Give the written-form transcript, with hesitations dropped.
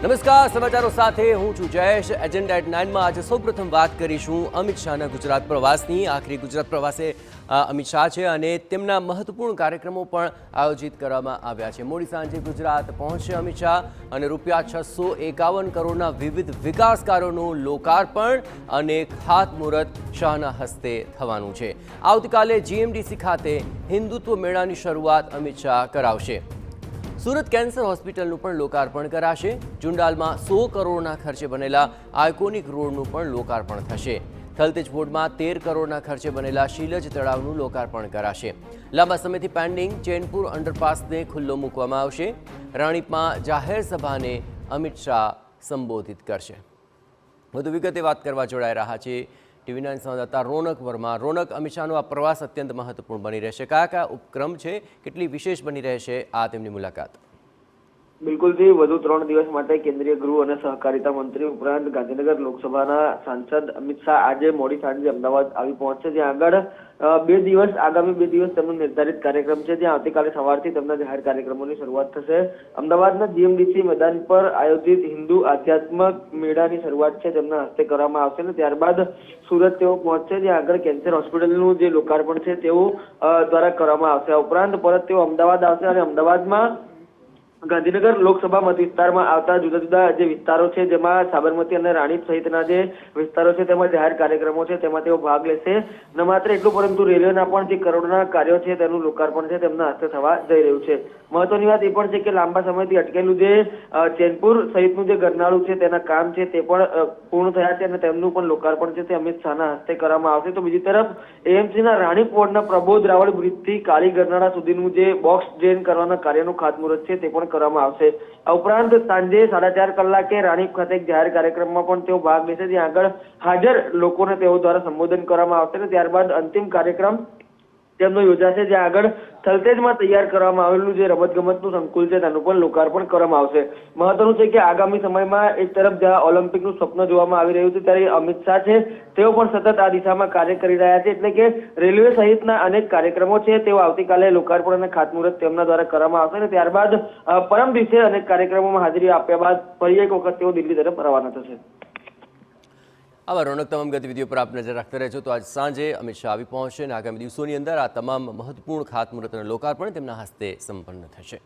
નમસ્કાર, સમાચારો સાથે હું છું જયેશ। એજન્ડા એટ 9 માં આજે સૌપ્રથમ વાત કરીશું અમિત શાહના ગુજરાત પ્રવાસની। આખરી ગુજરાત પ્રવાસે અમિત શાહ છે અને તેમના મહત્વપૂર્ણ કાર્યક્રમો પણ આયોજિત કરવામાં આવ્યા છે। મોડી સાંજે ગુજરાત પહોંચશે અમિત શાહ અને ₹651 કરોડના વિવિધ વિકાસ કાર્યોનું લોકાર્પણ અને ખાતમુહૂર્ત શાહના હસ્તે થવાનું છે। આવતીકાલે જીએમડીસી ખાતે હિન્દુત્વ મેળાની શરૂઆત અમિત શાહ કરાવશે। सूरत कैंसर हॉस्पिટલનું પણ લોકાર્પણ કરાશે। જુંડાલમાં 100 કરોડના ખર્ચે બનેલા આઇકોનિક રોડનું પણ લોકાર્પણ થશે। થલતેજ બોર્ડમાં 13 કરોડના ખર્ચે બનેલા શીલજ તળાવનું લોકાર્પણ કરાશે। લાંબા સમયથી પેન્ડિંગ ચેનપુર અંડરપાસને ખુલ્લો મૂકવામાં આવશે। રાણીપમાં જાહેર સભાને અમિત શાહ સંબોધિત કરશે। વધુ વિગતે વાત કરવા જોડાઈ રહ્યા છે ટીવી9 સંવાદદાતા રોનક વર્મા। રોનક, અમિત શાહનો આ પ્રવાસ અત્યંત મહત્વપૂર્ણ બની રહેશે। કયા કયા ઉપક્રમ છે, કેટલી વિશેષ બની રહેશે આ તેમની મુલાકાત? બિલકુલ જી, વધુ 3 દિવસ માટે કેન્દ્રીય ગૃહ અને સહકારિતા મંત્રી ઉપરાંત ગાંધીનગર લોકસભાના સાંસદ અમિત શાહ આજે મોડી સાંજે અમદાવાદ આવી પહોંચશે। જ્યાં આગળ આગામી 2 દિવસ તેમનો નિર્ધારિત કાર્યક્રમ છે, જ્યાં આવતીકાલે સવારથી તેમના જાહેર કાર્યક્રમોની શરૂઆત થશે। અમદાવાદના જીએમડીસી મેદાન પર આયોજિત હિન્દુ આધ્યાત્મક મેળાની શરૂઆત છે તેમના હસ્તે કરવામાં આવશે અને ત્યારબાદ સુરત તેઓ પહોંચશે, જ્યાં આગળ કેન્સર હોસ્પિટલનું જે લોકાર્પણ છે તેઓ દ્વારા કરવામાં આવશે। આ ઉપરાંત પરત તેઓ અમદાવાદ આવશે અને અમદાવાદમાં ગાંધીનગર લોકસભા મત વિસ્તારમાં આવતા જુદા જુદા જે વિસ્તારો છે, જેમાં સાબરમતી અને રાણીપ સહિતના જે વિસ્તારો છે તેમાં જાહેર કાર્યક્રમો છે તેમાં તેઓ ભાગ લેશે। ન માત્ર એટલું, પરંતુ રેલવેના પણ જે કરોડના કાર્યો છે તેનું લોકાર્પણ છે તેમના હસ્તે થવા જઈ રહ્યું છે। મહત્વની વાત એ પણ છે કે લાંબા સમયથી અટકેલું જે ચેનપુર સહિતનું જે ગરનાળું છે તેના કામ છે તે પણ પૂર્ણ થયા છે અને તેમનું પણ લોકાર્પણ છે તે અમિત શાહના હસ્તે કરવામાં આવશે। તો બીજી તરફ એએમસીના રાણીપ વોર્ડના પ્રબોધ રાવળ બ્રિજથી કાળી ગરનાળા સુધીનું જે બોક્સ ડ્રેન કરવાના કાર્યનું ખાતમુહૂર્ત છે તે પણ કરવામાં આવશે। આ ઉપરાંત સાંજે 4:30 કલાકે રાણીપ ખાતે એક જાહેર કાર્યક્રમમાં પણ તેઓ ભાગ લેશે, જ્યાં આગળ હાજર લોકોને તેઓ દ્વારા સંબોધન કરવામાં આવશે અને ત્યારબાદ અંતિમ કાર્યક્રમ તેમનો યોજાશે, જ્યાં આગળ થલતેજમાં તૈયાર કરવામાં આવેલું જે રમતગમતનું સંકુલ છે તેનું પણ લોકાર્પણ કરવામાં આવશે। મહત્વનું છે કે આગામી સમયમાં એક તરફ જ્યાં ઓલિમ્પિકનું સ્વપ્ન જોવામાં આવી રહ્યું છે, ત્યારે અમિત શાહ છે તેઓ પણ સતત આ દિશામાં કાર્ય કરી રહ્યા છે। એટલે કે રેલવે સહિતના અનેક કાર્યક્રમો છે તેઓ આવતીકાલે લોકાર્પણ અને ખાતમુહૂર્ત તેમના દ્વારા કરવામાં આવશે અને ત્યારબાદ પરમ દિવસે અનેક કાર્યક્રમોમાં હાજરી આપ્યા બાદ ફરી એક વખત તેઓ દિલ્હી તરફ રવાના થશે। આવા રોનક તમામ ગતિવિધિઓ પર આપ નજર રાખતા રહેજો। તો આજ સાંજે અમિત શાહ આવી પહોંચશે અને આગામી દિવસોની અંદર આ તમામ મહત્વપૂર્ણ ખાતમુહૂર્ત અને લોકાર્પણ તેમના હસ્તે સંપન્ન થશે।